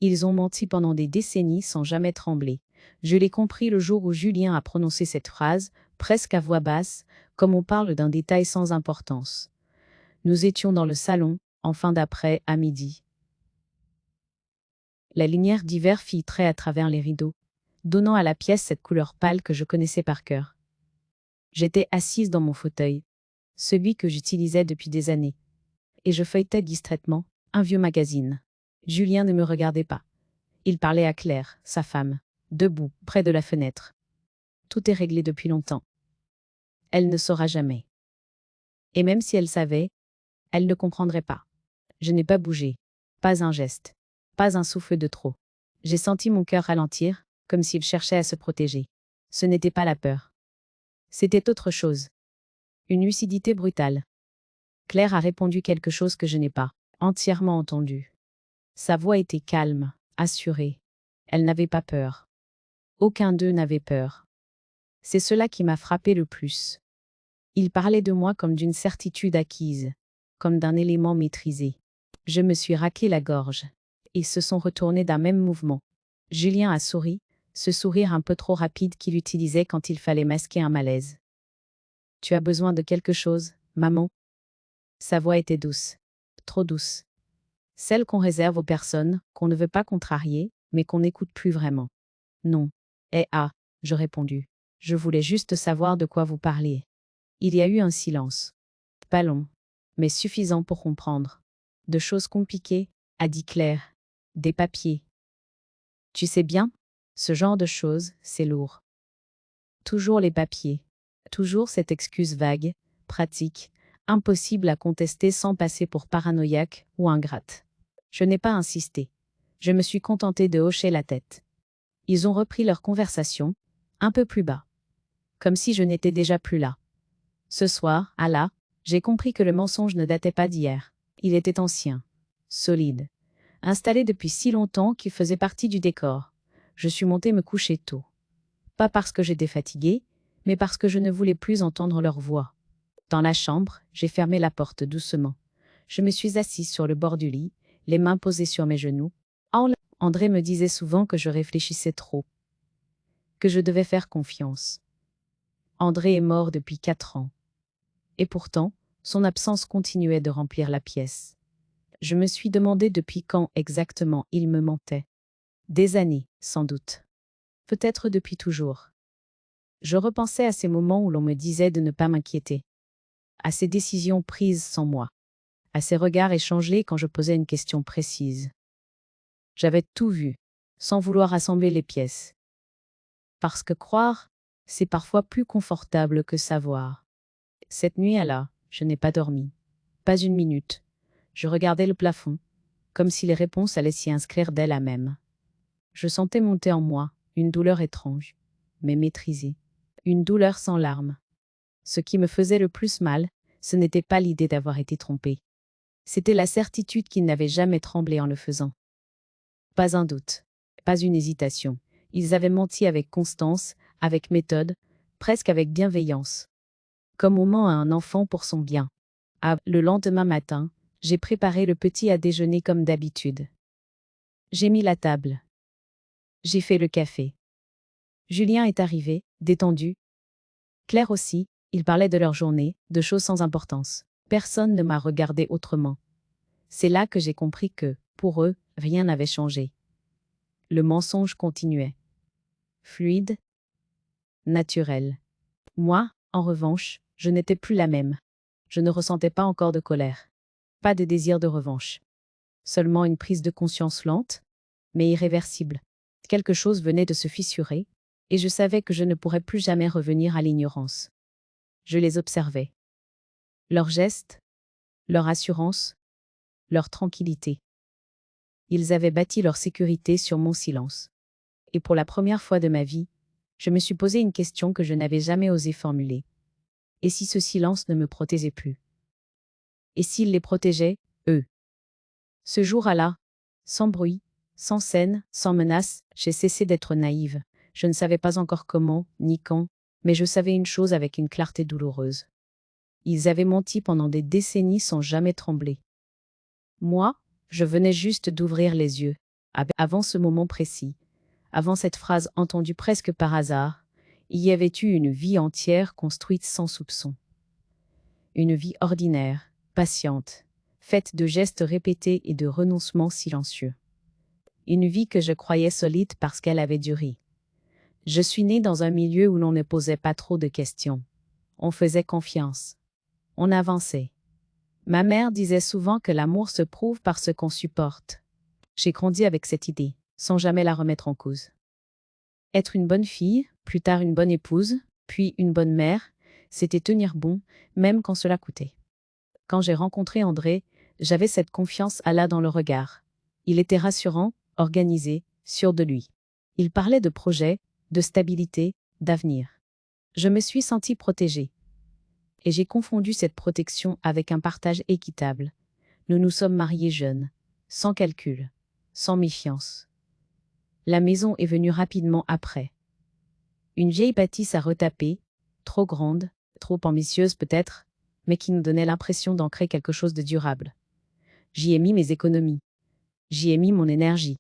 Ils ont menti pendant des décennies sans jamais trembler. Je l'ai compris le jour où Julien a prononcé cette phrase, presque à voix basse, comme on parle d'un détail sans importance. Nous étions dans le salon, en fin d'après, à midi. La lumière d'hiver filtrait à travers les rideaux, donnant à la pièce cette couleur pâle que je connaissais par cœur. J'étais assise dans mon fauteuil, celui que j'utilisais depuis des années, et je feuilletais distraitement un vieux magazine. Julien ne me regardait pas. Il parlait à Claire, sa femme, debout, près de la fenêtre. Tout est réglé depuis longtemps. Elle ne saura jamais. Et même si elle savait, elle ne comprendrait pas. Je n'ai pas bougé. Pas un geste. Pas un souffle de trop. J'ai senti mon cœur ralentir, comme s'il cherchait à se protéger. Ce n'était pas la peur. C'était autre chose. Une lucidité brutale. Claire a répondu quelque chose que je n'ai pas entièrement entendu. Sa voix était calme, assurée. Elle n'avait pas peur. Aucun d'eux n'avait peur. C'est cela qui m'a frappé le plus. Il parlait de moi comme d'une certitude acquise, comme d'un élément maîtrisé. Je me suis raqué la gorge. Ils se sont retournés d'un même mouvement. Julien a souri, ce sourire un peu trop rapide qu'il utilisait quand il fallait masquer un malaise. « Tu as besoin de quelque chose, maman ?» Sa voix était douce. Trop douce. Celle qu'on réserve aux personnes qu'on ne veut pas contrarier, mais qu'on n'écoute plus vraiment. « Non. » je répondu. Je voulais juste savoir de quoi vous parliez. Il y a eu un silence. Pas long, mais suffisant pour comprendre. De choses compliquées, a dit Claire. Des papiers. Tu sais bien, ce genre de choses, c'est lourd. Toujours les papiers. Toujours cette excuse vague, pratique, impossible à contester sans passer pour paranoïaque ou ingrate. Je n'ai pas insisté. Je me suis contentée de hocher la tête. Ils ont repris leur conversation, un peu plus bas. Comme si je n'étais déjà plus là. Ce soir, j'ai compris que le mensonge ne datait pas d'hier. Il était ancien, solide, installé depuis si longtemps qu'il faisait partie du décor. Je suis montée me coucher tôt. Pas parce que j'étais fatiguée, mais parce que je ne voulais plus entendre leur voix. Dans la chambre, j'ai fermé la porte doucement. Je me suis assise sur le bord du lit, les mains posées sur mes genoux. André me disait souvent que je réfléchissais trop, que je devais faire confiance. André est mort depuis 4 ans. Et pourtant, son absence continuait de remplir la pièce. Je me suis demandé depuis quand exactement il me mentait. Des années, sans doute. Peut-être depuis toujours. Je repensais à ces moments où l'on me disait de ne pas m'inquiéter. À ces décisions prises sans moi. À ces regards échangés quand je posais une question précise. J'avais tout vu, sans vouloir assembler les pièces. Parce que croire, c'est parfois plus confortable que savoir. Cette nuit je n'ai pas dormi. Pas une minute. Je regardais le plafond, comme si les réponses allaient s'y inscrire d'elles-mêmes. Je sentais monter en moi une douleur étrange, mais maîtrisée. Une douleur sans larmes. Ce qui me faisait le plus mal, ce n'était pas l'idée d'avoir été trompée. C'était la certitude qu'ils n'avaient jamais tremblé en le faisant. Pas un doute, pas une hésitation. Ils avaient menti avec constance, avec méthode, presque avec bienveillance. Comme on ment à un enfant pour son bien. Le lendemain matin, j'ai préparé le petit à déjeuner comme d'habitude. J'ai mis la table. J'ai fait le café. Julien est arrivé, détendu. Claire aussi, ils parlaient de leur journée, de choses sans importance. Personne ne m'a regardé autrement. C'est là que j'ai compris que, pour eux, rien n'avait changé. Le mensonge continuait. Fluide, naturel. Moi, en revanche, je n'étais plus la même. Je ne ressentais pas encore de colère. Pas de désir de revanche. Seulement une prise de conscience lente, mais irréversible. Quelque chose venait de se fissurer, et je savais que je ne pourrais plus jamais revenir à l'ignorance. Je les observais. Leurs gestes, leur assurance, leur tranquillité. Ils avaient bâti leur sécurité sur mon silence. Et pour la première fois de ma vie, je me suis posé une question que je n'avais jamais osé formuler. Et si ce silence ne me protégeait plus? Et s'il les protégeait, eux? Ce jour-là, sans bruit, sans scène, sans menace, j'ai cessé d'être naïve. Je ne savais pas encore comment, ni quand, mais je savais une chose avec une clarté douloureuse. Ils avaient menti pendant des décennies sans jamais trembler. Moi, je venais juste d'ouvrir les yeux. Avant ce moment précis, avant cette phrase entendue presque par hasard, il y avait eu une vie entière construite sans soupçon. Une vie ordinaire, patiente, faite de gestes répétés et de renoncements silencieux. Une vie que je croyais solide parce qu'elle avait duré. Je suis née dans un milieu où l'on ne posait pas trop de questions. On faisait confiance. On avançait. Ma mère disait souvent que l'amour se prouve par ce qu'on supporte. J'ai grandi avec cette idée, sans jamais la remettre en cause. Être une bonne fille, plus tard une bonne épouse, puis une bonne mère, c'était tenir bon, même quand cela coûtait. Quand j'ai rencontré André, j'avais cette confiance à là dans le regard. Il était rassurant, organisé, sûr de lui. Il parlait de projets, de stabilité, d'avenir. Je me suis sentie protégée. Et j'ai confondu cette protection avec un partage équitable. Nous nous sommes mariés jeunes, sans calcul, sans méfiance. La maison est venue rapidement après. Une vieille bâtisse à retaper, trop grande, trop ambitieuse peut-être, mais qui nous donnait l'impression d'ancrer quelque chose de durable. J'y ai mis mes économies. J'y ai mis mon énergie.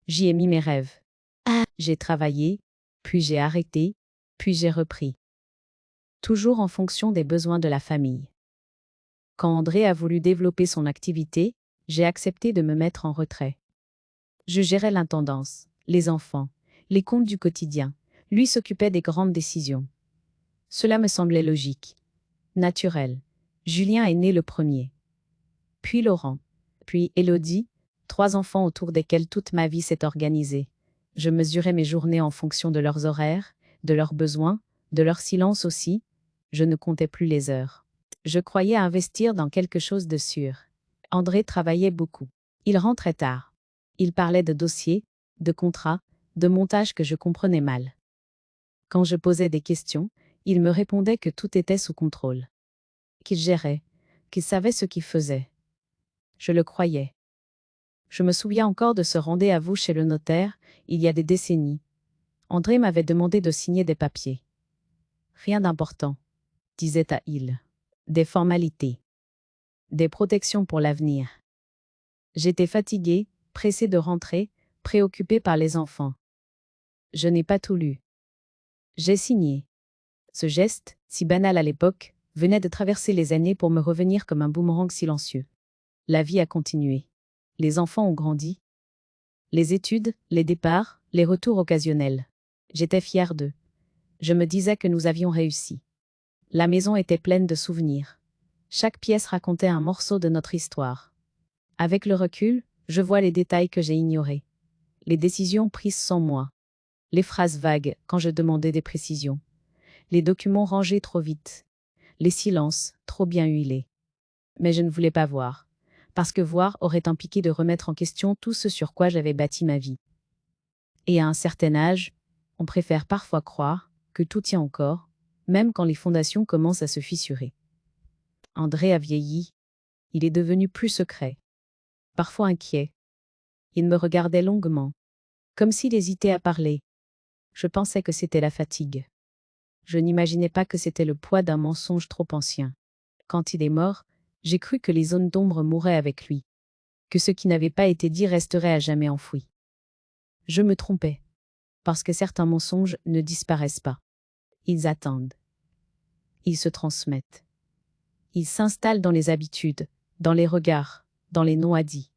J'y ai mis mes rêves. J'ai travaillé, puis j'ai arrêté, puis j'ai repris. Toujours en fonction des besoins de la famille. Quand André a voulu développer son activité, j'ai accepté de me mettre en retrait. Je gérais l'intendance, les enfants, les comptes du quotidien. Lui s'occupait des grandes décisions. Cela me semblait logique, naturel. Julien est né le premier. Puis Laurent, puis Élodie, 3 enfants autour desquels toute ma vie s'est organisée. Je mesurais mes journées en fonction de leurs horaires, de leurs besoins, de leur silence aussi. Je ne comptais plus les heures. Je croyais investir dans quelque chose de sûr. André travaillait beaucoup. Il rentrait tard. Il parlait de dossiers, de contrats, de montages que je comprenais mal. Quand je posais des questions, il me répondait que tout était sous contrôle. Qu'il gérait, qu'il savait ce qu'il faisait. Je le croyais. Je me souviens encore de ce rendez-vous chez le notaire, il y a des décennies. André m'avait demandé de signer des papiers. Rien d'important, disait-il. Des formalités. Des protections pour l'avenir. J'étais fatiguée, pressée de rentrer, préoccupée par les enfants. Je n'ai pas tout lu. J'ai signé. Ce geste, si banal à l'époque, venait de traverser les années pour me revenir comme un boomerang silencieux. La vie a continué. Les enfants ont grandi. Les études, les départs, les retours occasionnels. J'étais fière d'eux. Je me disais que nous avions réussi. La maison était pleine de souvenirs. Chaque pièce racontait un morceau de notre histoire. Avec le recul, je vois les détails que j'ai ignorés. Les décisions prises sans moi. Les phrases vagues quand je demandais des précisions. Les documents rangés trop vite. Les silences trop bien huilés. Mais je ne voulais pas voir. Parce que voir aurait impliqué de remettre en question tout ce sur quoi j'avais bâti ma vie. Et à un certain âge, on préfère parfois croire que tout tient encore, même quand les fondations commencent à se fissurer. André a vieilli. Il est devenu plus secret. Parfois inquiet. Il me regardait longuement, comme s'il hésitait à parler. Je pensais que c'était la fatigue. Je n'imaginais pas que c'était le poids d'un mensonge trop ancien. Quand il est mort, j'ai cru que les zones d'ombre mourraient avec lui, que ce qui n'avait pas été dit resterait à jamais enfoui. Je me trompais, parce que certains mensonges ne disparaissent pas. Ils attendent. Ils se transmettent. Ils s'installent dans les habitudes, dans les regards, dans les non-dits.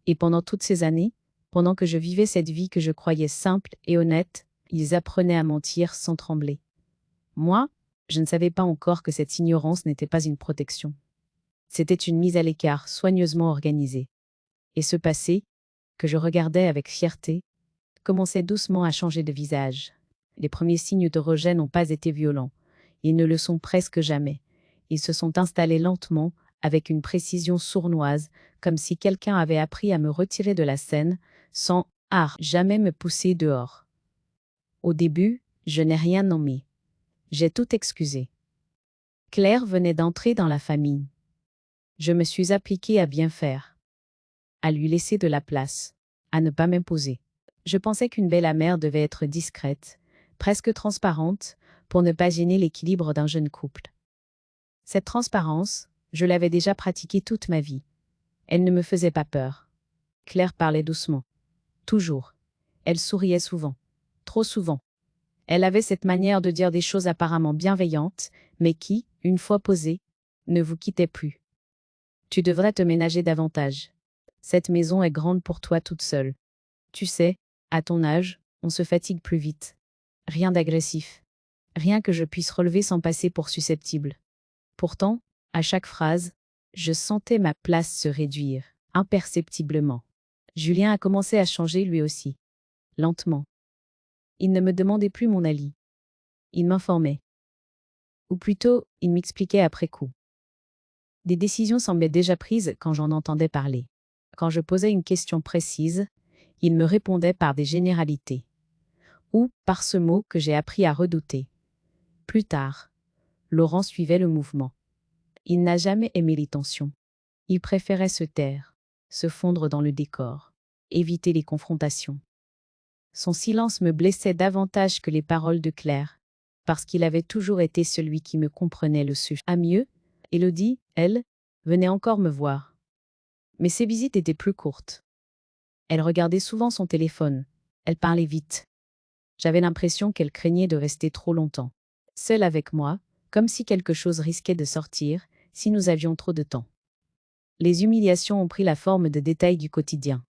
Et pendant toutes ces années, pendant que je vivais cette vie que je croyais simple et honnête, ils apprenaient à mentir sans trembler. Moi, je ne savais pas encore que cette ignorance n'était pas une protection. C'était une mise à l'écart soigneusement organisée. Et ce passé, que je regardais avec fierté, commençait doucement à changer de visage. Les premiers signes de rejet n'ont pas été violents. Ils ne le sont presque jamais. Ils se sont installés lentement, avec une précision sournoise, comme si quelqu'un avait appris à me retirer de la scène, sans, jamais me pousser dehors. Au début, je n'ai rien nommé. J'ai tout excusé. Claire venait d'entrer dans la famille. Je me suis appliquée à bien faire. À lui laisser de la place. À ne pas m'imposer. Je pensais qu'une belle mère devait être discrète, presque transparente, pour ne pas gêner l'équilibre d'un jeune couple. Cette transparence, je l'avais déjà pratiquée toute ma vie. Elle ne me faisait pas peur. Claire parlait doucement. Toujours. Elle souriait souvent. Trop souvent. Elle avait cette manière de dire des choses apparemment bienveillantes, mais qui, une fois posées, ne vous quittait plus. Tu devrais te ménager davantage. Cette maison est grande pour toi toute seule. Tu sais, à ton âge, on se fatigue plus vite. Rien d'agressif. Rien que je puisse relever sans passer pour susceptible. Pourtant, à chaque phrase, je sentais ma place se réduire, imperceptiblement. Julien a commencé à changer lui aussi. Lentement. Il ne me demandait plus mon avis. Il m'informait. Ou plutôt, il m'expliquait après coup. Des décisions semblaient déjà prises quand j'en entendais parler. Quand je posais une question précise, il me répondait par des généralités. Ou par ce mot que j'ai appris à redouter. Plus tard, Laurent suivait le mouvement. Il n'a jamais aimé les tensions. Il préférait se taire, se fondre dans le décor, éviter les confrontations. Son silence me blessait davantage que les paroles de Claire, parce qu'il avait toujours été celui qui me comprenait le sujet. À mieux, Élodie, elle, venait encore me voir. Mais ses visites étaient plus courtes. Elle regardait souvent son téléphone. Elle parlait vite. J'avais l'impression qu'elle craignait de rester trop longtemps. Seule avec moi, comme si quelque chose risquait de sortir, si nous avions trop de temps. Les humiliations ont pris la forme de détails du quotidien.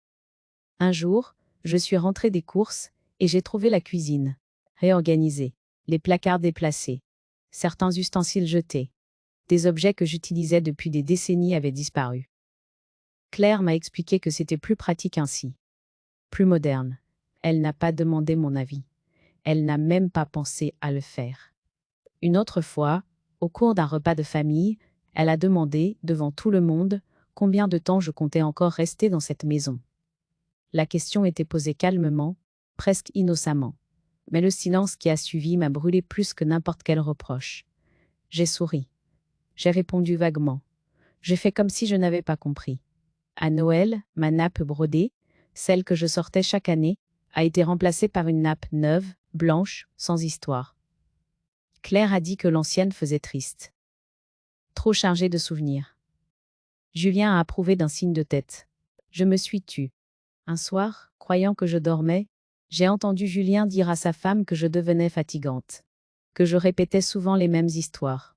Un jour, je suis rentrée des courses, et j'ai trouvé la cuisine réorganisée, les placards déplacés, certains ustensiles jetés. Des objets que j'utilisais depuis des décennies avaient disparu. Claire m'a expliqué que c'était plus pratique ainsi. Plus moderne. Elle n'a pas demandé mon avis. Elle n'a même pas pensé à le faire. Une autre fois, au cours d'un repas de famille, elle a demandé, devant tout le monde, combien de temps je comptais encore rester dans cette maison. La question était posée calmement, presque innocemment. Mais le silence qui a suivi m'a brûlé plus que n'importe quel reproche. J'ai souri. J'ai répondu vaguement. J'ai fait comme si je n'avais pas compris. À Noël, ma nappe brodée, celle que je sortais chaque année, a été remplacée par une nappe neuve, blanche, sans histoire. Claire a dit que l'ancienne faisait triste. Trop chargée de souvenirs. Julien a approuvé d'un signe de tête. Je me suis tue. Un soir, croyant que je dormais, j'ai entendu Julien dire à sa femme que je devenais fatigante, que je répétais souvent les mêmes histoires,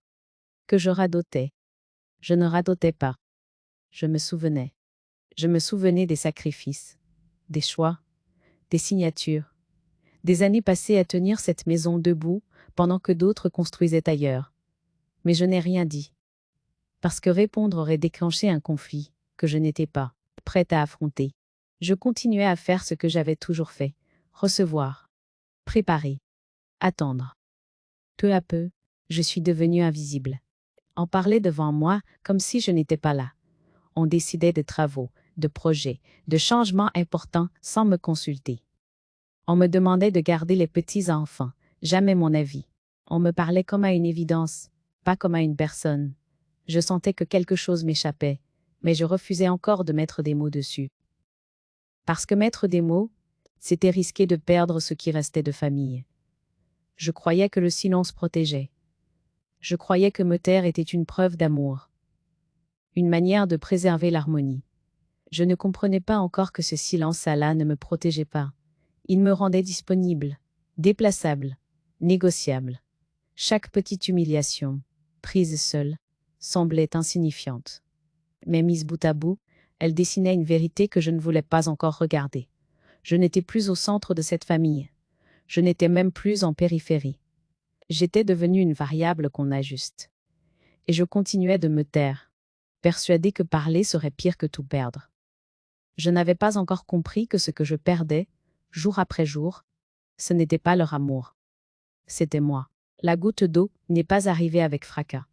que je radotais. Je ne radotais pas. Je me souvenais. Je me souvenais des sacrifices, des choix, des signatures, des années passées à tenir cette maison debout pendant que d'autres construisaient ailleurs. Mais je n'ai rien dit. Parce que répondre aurait déclenché un conflit que je n'étais pas prête à affronter. Je continuais à faire ce que j'avais toujours fait. Recevoir. Préparer. Attendre. Peu à peu, je suis devenue invisible. On parlait devant moi comme si je n'étais pas là. On décidait de travaux, de projets, de changements importants sans me consulter. On me demandait de garder les petits-enfants, jamais mon avis. On me parlait comme à une évidence, pas comme à une personne. Je sentais que quelque chose m'échappait, mais je refusais encore de mettre des mots dessus. Parce que mettre des mots, c'était risquer de perdre ce qui restait de famille. Je croyais que le silence protégeait. Je croyais que me taire était une preuve d'amour. Une manière de préserver l'harmonie. Je ne comprenais pas encore que ce silence-là ne me protégeait pas. Il me rendait disponible, déplaçable, négociable. Chaque petite humiliation, prise seule, semblait insignifiante. Mais mise bout à bout, elle dessinait une vérité que je ne voulais pas encore regarder. Je n'étais plus au centre de cette famille. Je n'étais même plus en périphérie. J'étais devenue une variable qu'on ajuste. Et je continuais de me taire, persuadée que parler serait pire que tout perdre. Je n'avais pas encore compris que ce que je perdais, jour après jour, ce n'était pas leur amour. C'était moi. La goutte d'eau n'est pas arrivée avec fracas.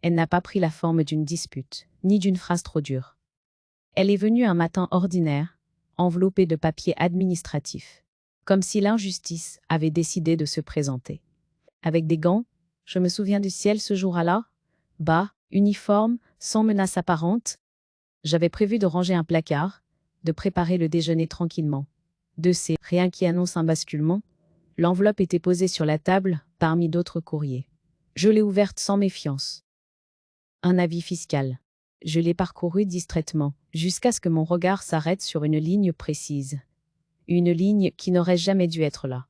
Elle n'a pas pris la forme d'une dispute, ni d'une phrase trop dure. Elle est venue un matin ordinaire, enveloppée de papiers administratifs, comme si l'injustice avait décidé de se présenter. Avec des gants, je me souviens du ciel ce jour-là, bas, uniforme, sans menace apparente. J'avais prévu de ranger un placard, de préparer le déjeuner tranquillement. Rien qui annonce un basculement. L'enveloppe était posée sur la table, parmi d'autres courriers. Je l'ai ouverte sans méfiance. Un avis fiscal. Je l'ai parcouru distraitement, jusqu'à ce que mon regard s'arrête sur une ligne précise. Une ligne qui n'aurait jamais dû être là.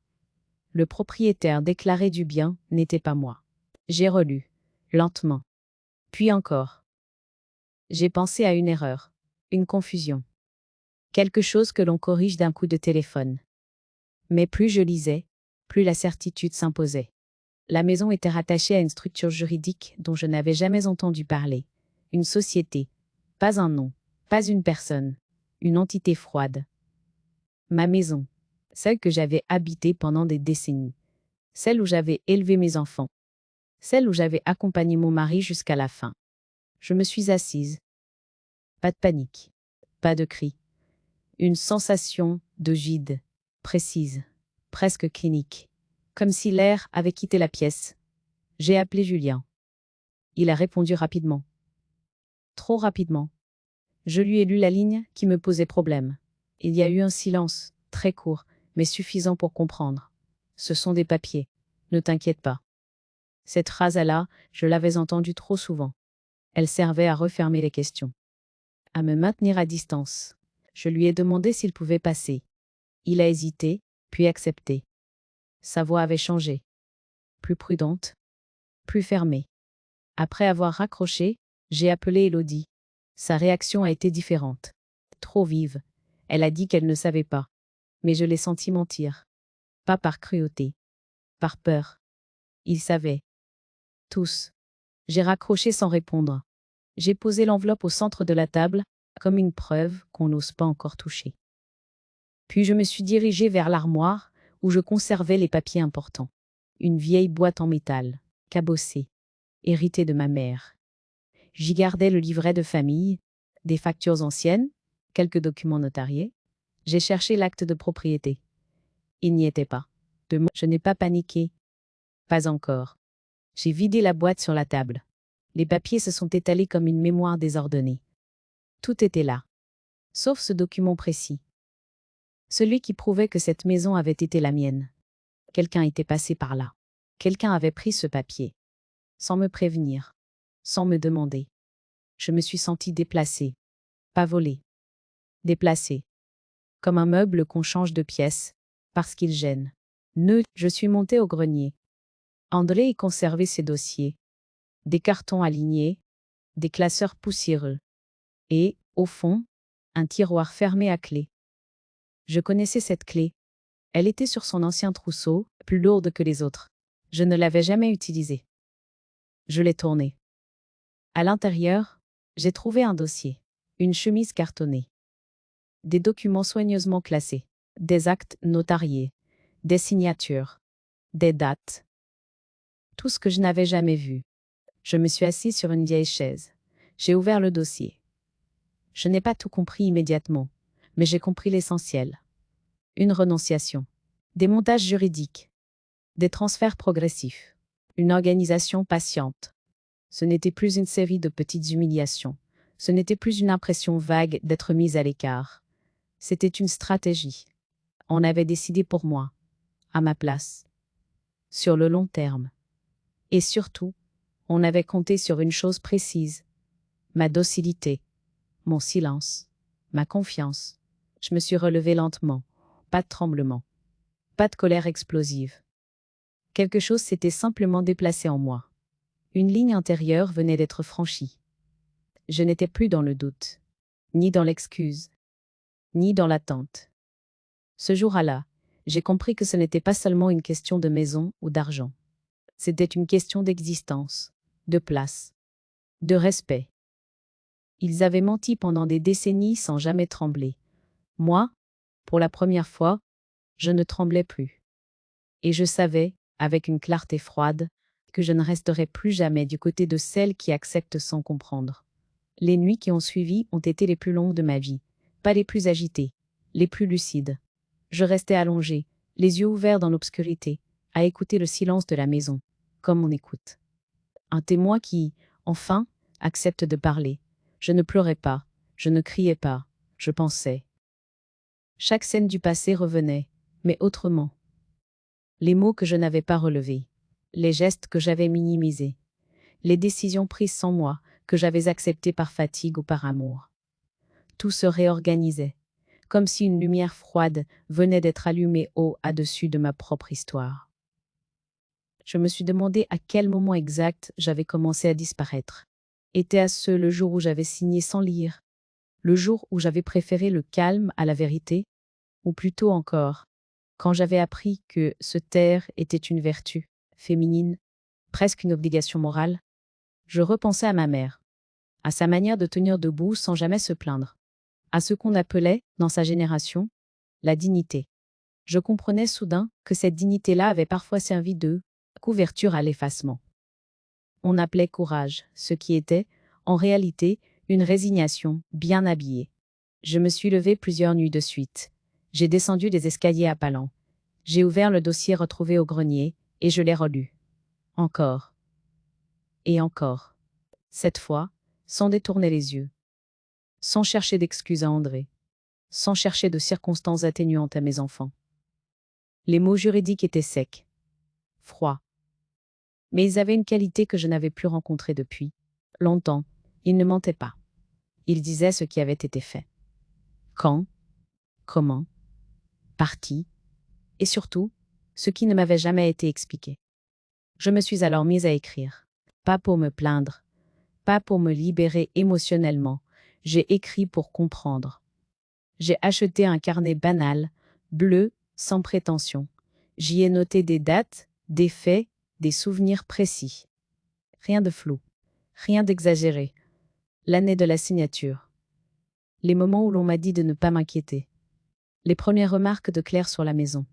Le propriétaire déclaré du bien n'était pas moi. J'ai relu, lentement. Puis encore. J'ai pensé à une erreur, une confusion. Quelque chose que l'on corrige d'un coup de téléphone. Mais plus je lisais, plus la certitude s'imposait. La maison était rattachée à une structure juridique dont je n'avais jamais entendu parler. Une société. Pas un nom, pas une personne. Une entité froide. Ma maison. Celle que j'avais habitée pendant des décennies. Celle où j'avais élevé mes enfants. Celle où j'avais accompagné mon mari jusqu'à la fin. Je me suis assise. Pas de panique. Pas de cri. Une sensation de vide, précise, presque clinique. Comme si l'air avait quitté la pièce. J'ai appelé Julien. Il a répondu rapidement. Trop rapidement. Je lui ai lu la ligne qui me posait problème. Il y a eu un silence, très court, mais suffisant pour comprendre. Ce sont des papiers. Ne t'inquiète pas. Cette phrase-là, je l'avais entendue trop souvent. Elle servait à refermer les questions. À me maintenir à distance. Je lui ai demandé s'il pouvait passer. Il a hésité, puis accepté. Sa voix avait changé. Plus prudente, plus fermée. Après avoir raccroché, j'ai appelé Élodie. Sa réaction a été différente. Trop vive. Elle a dit qu'elle ne savait pas. Mais je l'ai senti mentir. Pas par cruauté. Par peur. Ils savaient. Tous. J'ai raccroché sans répondre. J'ai posé l'enveloppe au centre de la table, comme une preuve qu'on n'ose pas encore toucher. Puis je me suis dirigée vers l'armoire, où je conservais les papiers importants. Une vieille boîte en métal, cabossée, héritée de ma mère. J'y gardais le livret de famille, des factures anciennes, quelques documents notariés. J'ai cherché l'acte de propriété. Il n'y était pas. Je n'ai pas paniqué. Pas encore. J'ai vidé la boîte sur la table. Les papiers se sont étalés comme une mémoire désordonnée. Tout était là. Sauf ce document précis. Celui qui prouvait que cette maison avait été la mienne. Quelqu'un était passé par là. Quelqu'un avait pris ce papier. Sans me prévenir. Sans me demander. Je me suis sentie déplacée. Pas volée. Déplacée. Comme un meuble qu'on change de pièce, parce qu'il gêne. Je suis montée au grenier. André y conservait ses dossiers. Des cartons alignés, des classeurs poussiéreux. Et, au fond, un tiroir fermé à clé. Je connaissais cette clé. Elle était sur son ancien trousseau, plus lourde que les autres. Je ne l'avais jamais utilisée. Je l'ai tournée. À l'intérieur, j'ai trouvé un dossier, une chemise cartonnée. Des documents soigneusement classés, des actes notariés, des signatures, des dates. Tout ce que je n'avais jamais vu. Je me suis assise sur une vieille chaise. J'ai ouvert le dossier. Je n'ai pas tout compris immédiatement, mais j'ai compris l'essentiel. Une renonciation, des montages juridiques, des transferts progressifs, une organisation patiente. Ce n'était plus une série de petites humiliations. Ce n'était plus une impression vague d'être mise à l'écart. C'était une stratégie. On avait décidé pour moi, à ma place, sur le long terme. Et surtout, on avait compté sur une chose précise, ma docilité, mon silence, ma confiance. Je me suis relevée lentement, pas de tremblement, pas de colère explosive. Quelque chose s'était simplement déplacé en moi. Une ligne intérieure venait d'être franchie. Je n'étais plus dans le doute, ni dans l'excuse, ni dans l'attente. Ce jour-là, j'ai compris que ce n'était pas seulement une question de maison ou d'argent. C'était une question d'existence, de place, de respect. Ils avaient menti pendant des décennies sans jamais trembler. Moi, pour la première fois, je ne tremblais plus. Et je savais, avec une clarté froide, que je ne resterai plus jamais du côté de celles qui acceptent sans comprendre. Les nuits qui ont suivi ont été les plus longues de ma vie, pas les plus agitées, les plus lucides. Je restais allongée, les yeux ouverts dans l'obscurité, à écouter le silence de la maison, comme on écoute. Un témoin qui, enfin, accepte de parler. Je ne pleurais pas, je ne criais pas, je pensais. Chaque scène du passé revenait, mais autrement. Les mots que je n'avais pas relevés, les gestes que j'avais minimisés, les décisions prises sans moi, que j'avais acceptées par fatigue ou par amour. Tout se réorganisait, comme si une lumière froide venait d'être allumée au-dessus de ma propre histoire. Je me suis demandé à quel moment exact j'avais commencé à disparaître. Était-ce le jour où j'avais signé sans lire? Le jour où j'avais préféré le calme à la vérité? Ou plutôt encore, quand j'avais appris que se taire était une vertu féminine, presque une obligation morale? Je repensais à ma mère, à sa manière de tenir debout sans jamais se plaindre, à ce qu'on appelait, dans sa génération, la dignité. Je comprenais soudain que cette dignité-là avait parfois servi de couverture à l'effacement. On appelait courage ce qui était, en réalité, une résignation bien habillée. Je me suis levée plusieurs nuits de suite. J'ai descendu les escaliers à pas lents. J'ai ouvert le dossier retrouvé au grenier et je l'ai relu. Encore. Et encore. Cette fois, sans détourner les yeux. Sans chercher d'excuses à André. Sans chercher de circonstances atténuantes à mes enfants. Les mots juridiques étaient secs. Froids. Mais ils avaient une qualité que je n'avais plus rencontrée depuis longtemps. Ils ne mentaient pas. Ils disaient ce qui avait été fait. Quand, comment, par qui, et surtout, ce qui ne m'avait jamais été expliqué. Je me suis alors mise à écrire. Pas pour me plaindre, pas pour me libérer émotionnellement, j'ai écrit pour comprendre. J'ai acheté un carnet banal, bleu, sans prétention. J'y ai noté des dates, des faits, des souvenirs précis. Rien de flou, rien d'exagéré. L'année de la signature. Les moments où l'on m'a dit de ne pas m'inquiéter. Les premières remarques de Claire sur la maison.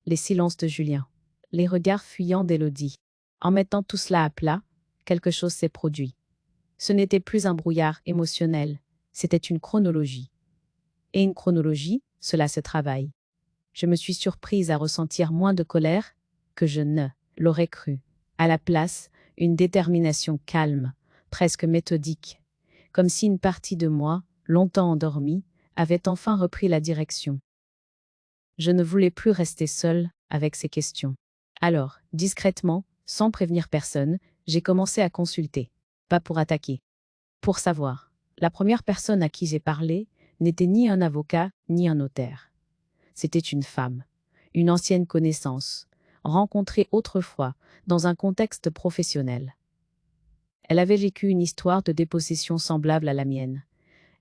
Les silences de Julien. Les regards fuyants d'Élodie. En mettant tout cela à plat, quelque chose s'est produit. Ce n'était plus un brouillard émotionnel, c'était une chronologie. Et une chronologie, cela se travaille. Je me suis surprise à ressentir moins de colère que je ne l'aurais cru. À la place, une détermination calme, presque méthodique, comme si une partie de moi, longtemps endormie, avait enfin repris la direction. Je ne voulais plus rester seule avec ces questions. Alors, discrètement, sans prévenir personne, j'ai commencé à consulter. Pas pour attaquer. Pour savoir. La première personne à qui j'ai parlé n'était ni un avocat, ni un notaire. C'était une femme. Une ancienne connaissance, rencontrée autrefois dans un contexte professionnel. Elle avait vécu une histoire de dépossession semblable à la mienne.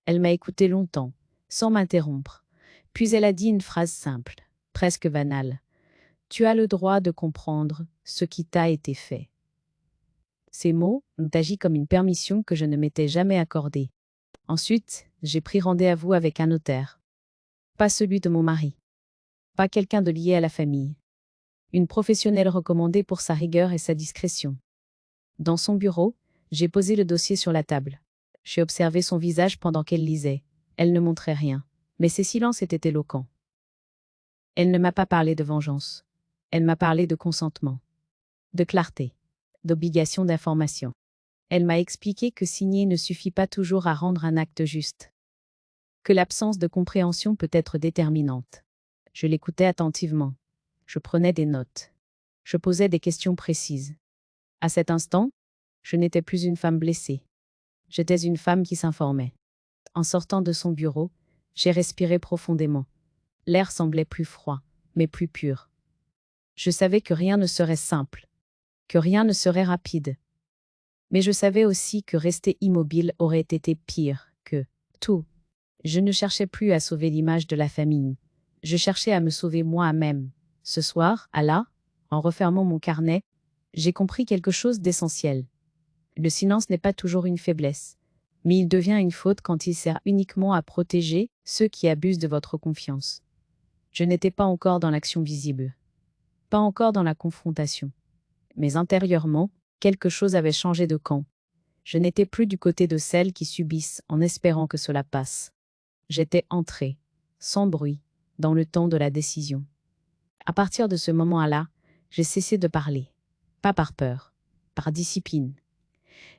Elle m'a écouté longtemps, sans m'interrompre. Puis elle a dit une phrase simple, presque banale. « Tu as le droit de comprendre ce qui t'a été fait. » Ces mots ont agi comme une permission que je ne m'étais jamais accordée. Ensuite, j'ai pris rendez-vous avec un notaire. Pas celui de mon mari. Pas quelqu'un de lié à la famille. Une professionnelle recommandée pour sa rigueur et sa discrétion. Dans son bureau, j'ai posé le dossier sur la table. J'ai observé son visage pendant qu'elle lisait. Elle ne montrait rien, mais ses silences étaient éloquents. Elle ne m'a pas parlé de vengeance. Elle m'a parlé de consentement, de clarté, d'obligation d'information. Elle m'a expliqué que signer ne suffit pas toujours à rendre un acte juste. Que l'absence de compréhension peut être déterminante. Je l'écoutais attentivement. Je prenais des notes. Je posais des questions précises. À cet instant, je n'étais plus une femme blessée. J'étais une femme qui s'informait. En sortant de son bureau, j'ai respiré profondément. L'air semblait plus froid, mais plus pur. Je savais que rien ne serait simple, que rien ne serait rapide. Mais je savais aussi que rester immobile aurait été pire que tout. Je ne cherchais plus à sauver l'image de la famille. Je cherchais à me sauver moi-même. Ce soir, en refermant mon carnet, j'ai compris quelque chose d'essentiel. Le silence n'est pas toujours une faiblesse, mais il devient une faute quand il sert uniquement à protéger ceux qui abusent de votre confiance. Je n'étais pas encore dans l'action visible, pas encore dans la confrontation. Mais intérieurement, quelque chose avait changé de camp. Je n'étais plus du côté de celles qui subissent en espérant que cela passe. J'étais entrée, sans bruit, dans le temps de la décision. À partir de ce moment-là, j'ai cessé de parler. Pas par peur, par discipline.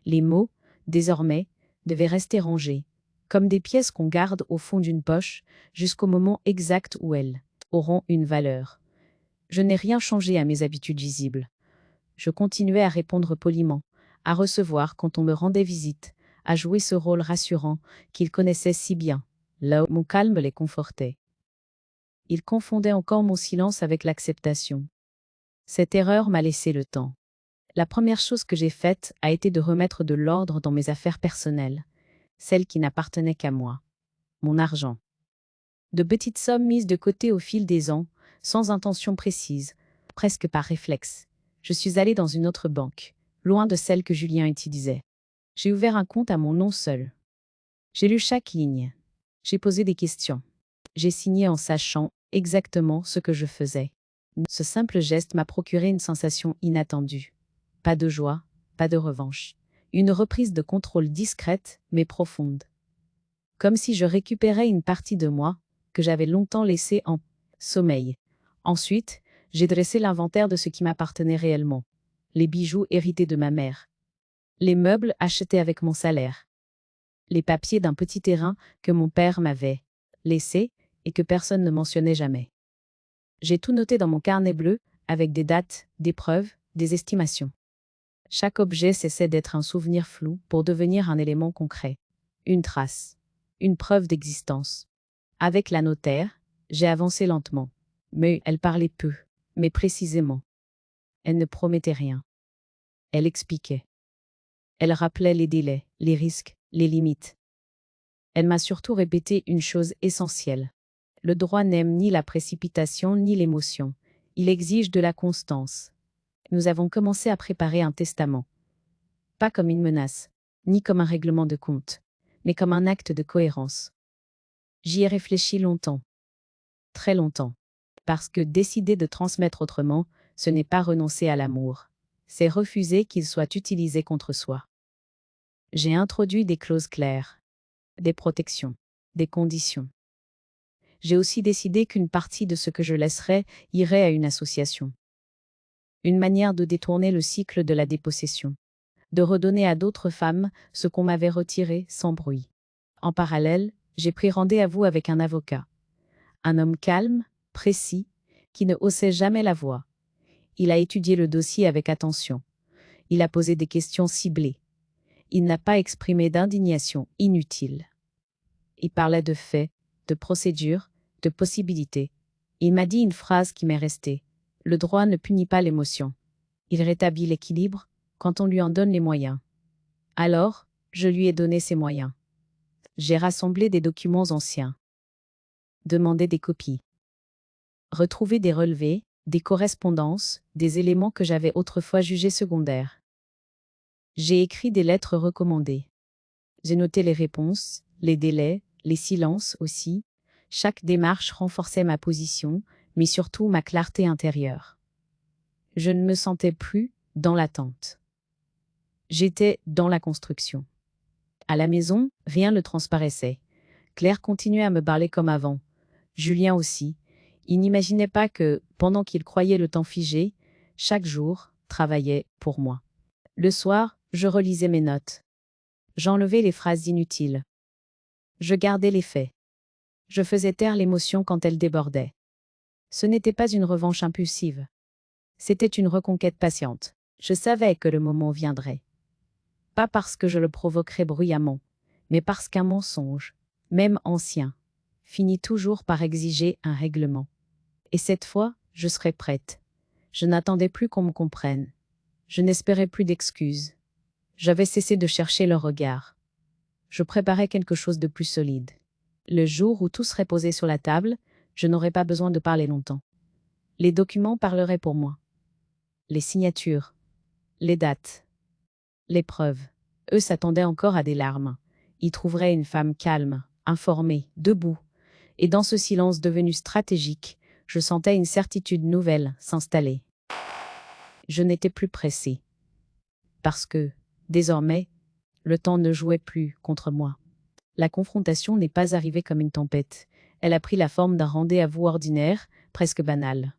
Les mots, désormais, devaient rester rangés, comme des pièces qu'on garde au fond d'une poche, jusqu'au moment exact où elles auront une valeur. Je n'ai rien changé à mes habitudes visibles. Je continuais à répondre poliment, à recevoir quand on me rendait visite, à jouer ce rôle rassurant qu'il connaissait si bien. là où mon calme les confortait. Ils confondaient encore mon silence avec l'acceptation. Cette erreur m'a laissé le temps. La première chose que j'ai faite a été de remettre de l'ordre dans mes affaires personnelles, celles qui n'appartenaient qu'à moi. Mon argent. De petites sommes mises de côté au fil des ans, sans intention précise, presque par réflexe. Je suis allée dans une autre banque, loin de celle que Julien utilisait. J'ai ouvert un compte à mon nom seul. J'ai lu chaque ligne. J'ai posé des questions. J'ai signé en sachant exactement ce que je faisais. Ce simple geste m'a procuré une sensation inattendue. Pas de joie, pas de revanche. Une reprise de contrôle discrète, mais profonde. Comme si je récupérais une partie de moi, que j'avais longtemps laissée en sommeil. Ensuite, j'ai dressé l'inventaire de ce qui m'appartenait réellement. Les bijoux hérités de ma mère. Les meubles achetés avec mon salaire. Les papiers d'un petit terrain que mon père m'avait laissé et que personne ne mentionnait jamais. J'ai tout noté dans mon carnet bleu, avec des dates, des preuves, des estimations. Chaque objet cessait d'être un souvenir flou pour devenir un élément concret. Une trace. Une preuve d'existence. Avec la notaire, j'ai avancé lentement. Mais elle parlait peu, mais précisément. Elle ne promettait rien. Elle expliquait. Elle rappelait les délais, les risques, les limites. Elle m'a surtout répété une chose essentielle. Le droit n'aime ni la précipitation ni l'émotion. Il exige de la constance. Nous avons commencé à préparer un testament. Pas comme une menace, ni comme un règlement de compte, mais comme un acte de cohérence. J'y ai réfléchi longtemps. Très longtemps. Parce que décider de transmettre autrement, ce n'est pas renoncer à l'amour. C'est refuser qu'il soit utilisé contre soi. J'ai introduit des clauses claires, des protections, des conditions. J'ai aussi décidé qu'une partie de ce que je laisserais irait à une association. Une manière de détourner le cycle de la dépossession. De redonner à d'autres femmes ce qu'on m'avait retiré sans bruit. En parallèle, j'ai pris rendez-vous avec un avocat. Un homme calme, précis, qui ne haussait jamais la voix. Il a étudié le dossier avec attention. Il a posé des questions ciblées. Il n'a pas exprimé d'indignation inutile. Il parlait de faits, de procédures, de possibilités. Il m'a dit une phrase qui m'est restée. Le droit ne punit pas l'émotion. Il rétablit l'équilibre quand on lui en donne les moyens. Alors, je lui ai donné ces moyens. J'ai rassemblé des documents anciens. Demandé des copies. Retrouvé des relevés, des correspondances, des éléments que j'avais autrefois jugés secondaires. J'ai écrit des lettres recommandées. J'ai noté les réponses, les délais, les silences aussi. Chaque démarche renforçait ma position, mais surtout ma clarté intérieure. Je ne me sentais plus dans l'attente. J'étais dans la construction. À la maison, rien ne transparaissait. Claire continuait à me parler comme avant. Julien aussi. Il n'imaginait pas que, pendant qu'il croyait le temps figé, chaque jour travaillait pour moi. Le soir, je relisais mes notes. J'enlevais les phrases inutiles. Je gardais les faits. Je faisais taire l'émotion quand elle débordait. Ce n'était pas une revanche impulsive. C'était une reconquête patiente. Je savais que le moment viendrait. Pas parce que je le provoquerais bruyamment, mais parce qu'un mensonge, même ancien, finit toujours par exiger un règlement. Et cette fois, je serais prête. Je n'attendais plus qu'on me comprenne. Je n'espérais plus d'excuses. J'avais cessé de chercher leur regard. Je préparais quelque chose de plus solide. Le jour où tout serait posé sur la table, je n'aurais pas besoin de parler longtemps. Les documents parleraient pour moi. Les signatures, les dates, les preuves. Eux s'attendaient encore à des larmes. Ils trouveraient une femme calme, informée, debout. Et dans ce silence devenu stratégique, je sentais une certitude nouvelle s'installer. Je n'étais plus pressée. Parce que, désormais, le temps ne jouait plus contre moi. La confrontation n'est pas arrivée comme une tempête. Elle a pris la forme d'un rendez-vous ordinaire, presque banal.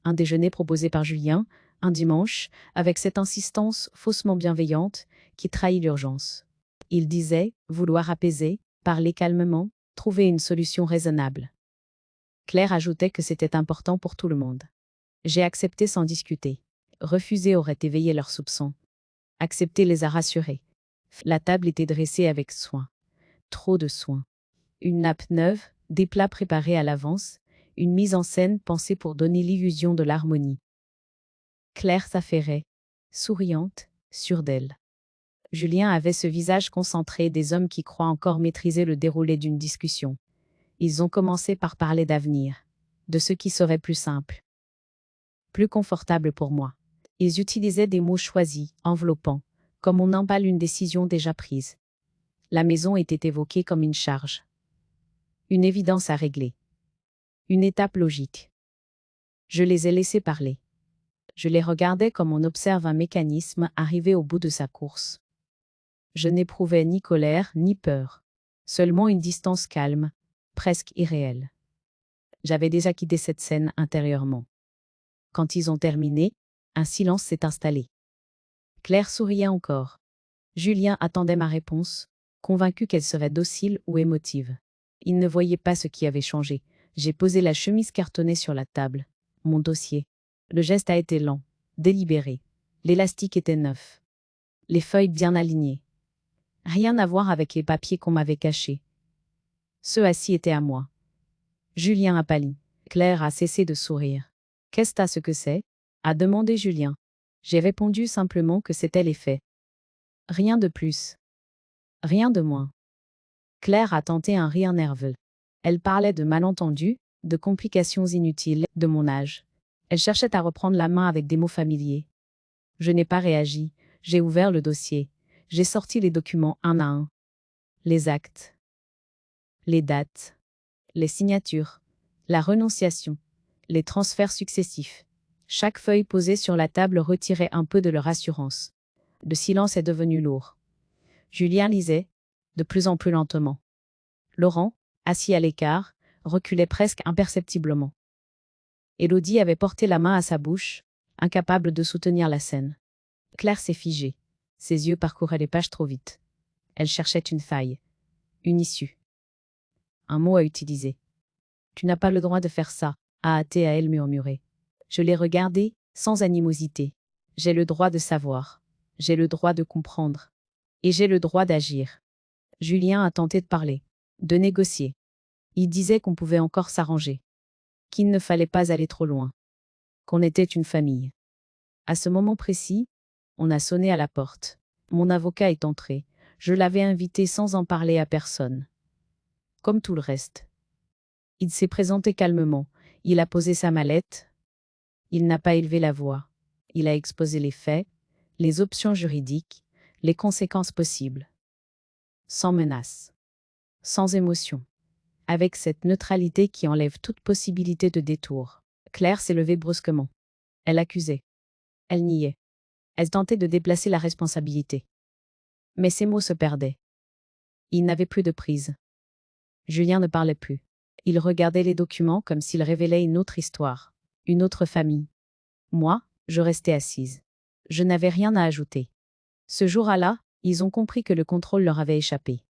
Un déjeuner proposé par Julien, un dimanche, avec cette insistance faussement bienveillante qui trahit l'urgence. Il disait vouloir apaiser, parler calmement, trouver une solution raisonnable. Claire ajoutait que c'était important pour tout le monde. J'ai accepté sans discuter. Refuser aurait éveillé leurs soupçons. Accepter les a rassurés. La table était dressée avec soin. Trop de soin. Une nappe neuve, des plats préparés à l'avance, une mise en scène pensée pour donner l'illusion de l'harmonie. Claire s'affairait, souriante, sûre d'elle. Julien avait ce visage concentré des hommes qui croient encore maîtriser le déroulé d'une discussion. Ils ont commencé par parler d'avenir, de ce qui serait plus simple, plus confortable pour moi. Ils utilisaient des mots choisis, enveloppants, comme on emballe une décision déjà prise. La maison était évoquée comme une charge, une évidence à régler, une étape logique. Je les ai laissés parler. Je les regardais comme on observe un mécanisme arrivé au bout de sa course. Je n'éprouvais ni colère ni peur, seulement une distance calme, presque irréelle. J'avais déjà quitté cette scène intérieurement. Quand ils ont terminé, un silence s'est installé. Claire souriait encore. Julien attendait ma réponse, convaincu qu'elle serait docile ou émotive. Il ne voyait pas ce qui avait changé. J'ai posé la chemise cartonnée sur la table, mon dossier. Le geste a été lent, délibéré. L'élastique était neuf. Les feuilles bien alignées. Rien à voir avec les papiers qu'on m'avait cachés. Ceux assis étaient à moi. Julien a pâli. Claire a cessé de sourire. « Qu'est-ce que c'est ?» a demandé Julien. J'ai répondu simplement que c'était les faits. Rien de plus. Rien de moins. Claire a tenté un rire nerveux. Elle parlait de malentendus, de complications inutiles, de mon âge. Elle cherchait à reprendre la main avec des mots familiers. Je n'ai pas réagi. J'ai ouvert le dossier. J'ai sorti les documents un à un. Les actes. Les dates. Les signatures. La renonciation. Les transferts successifs. Chaque feuille posée sur la table retirait un peu de leur assurance. Le silence est devenu lourd. Julien lisait, de plus en plus lentement. Laurent, assis à l'écart, reculait presque imperceptiblement. Élodie avait porté la main à sa bouche, incapable de soutenir la scène. Claire s'est figée. Ses yeux parcouraient les pages trop vite. Elle cherchait une faille, une issue. Un mot à utiliser. « Tu n'as pas le droit de faire ça », a hâté à elle murmuré. Je l'ai regardée, sans animosité. J'ai le droit de savoir. J'ai le droit de comprendre. Et j'ai le droit d'agir. Julien a tenté de parler, de négocier. Il disait qu'on pouvait encore s'arranger, qu'il ne fallait pas aller trop loin, qu'on était une famille. À ce moment précis, on a sonné à la porte. Mon avocat est entré. Je l'avais invité sans en parler à personne. Comme tout le reste. Il s'est présenté calmement. Il a posé sa mallette. Il n'a pas élevé la voix. Il a exposé les faits, les options juridiques, les conséquences possibles. Sans menace. Sans émotion. Avec cette neutralité qui enlève toute possibilité de détour. Claire s'est levée brusquement. Elle accusait. Elle niait. Elle tentait de déplacer la responsabilité. Mais ses mots se perdaient. Il n'avait plus de prise. Julien ne parlait plus. Il regardait les documents comme s'ils révélaient une autre histoire, une autre famille. Moi, je restais assise. Je n'avais rien à ajouter. Ce jour-là, ils ont compris que le contrôle leur avait échappé.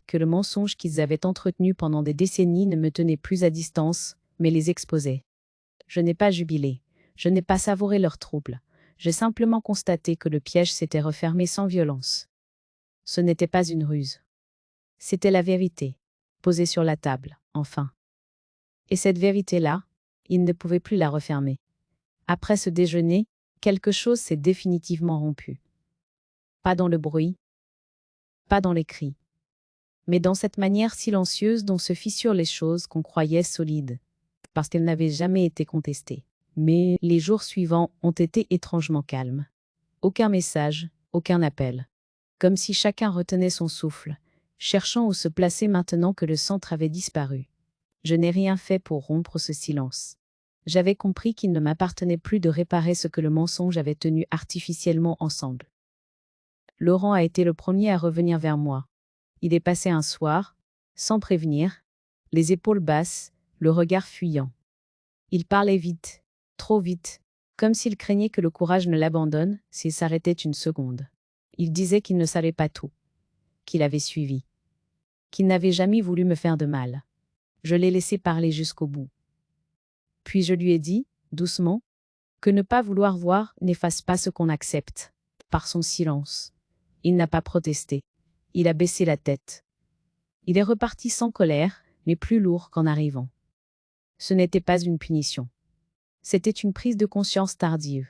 Que le mensonge qu'ils avaient entretenu pendant des décennies ne me tenait plus à distance, mais les exposait. Je n'ai pas jubilé. Je n'ai pas savouré leur trouble. J'ai simplement constaté que le piège s'était refermé sans violence. Ce n'était pas une ruse. C'était la vérité, posée sur la table, enfin. Et cette vérité-là, il ne pouvait plus la refermer. Après ce déjeuner, quelque chose s'est définitivement rompu. Pas dans le bruit, pas dans les cris, mais dans cette manière silencieuse dont se fissurent les choses qu'on croyait solides, parce qu'elles n'avaient jamais été contestées. Mais les jours suivants ont été étrangement calmes. Aucun message, aucun appel. Comme si chacun retenait son souffle, cherchant où se placer maintenant que le centre avait disparu. Je n'ai rien fait pour rompre ce silence. J'avais compris qu'il ne m'appartenait plus de réparer ce que le mensonge avait tenu artificiellement ensemble. Laurent a été le premier à revenir vers moi. Il est passé un soir, sans prévenir, les épaules basses, le regard fuyant. Il parlait vite, trop vite, comme s'il craignait que le courage ne l'abandonne s'il s'arrêtait une seconde. Il disait qu'il ne savait pas tout, qu'il avait suivi, qu'il n'avait jamais voulu me faire de mal. Je l'ai laissé parler jusqu'au bout. Puis je lui ai dit, doucement, que ne pas vouloir voir n'efface pas ce qu'on accepte. Par son silence. Il n'a pas protesté. Il a baissé la tête. Il est reparti sans colère, mais plus lourd qu'en arrivant. Ce n'était pas une punition. C'était une prise de conscience tardive.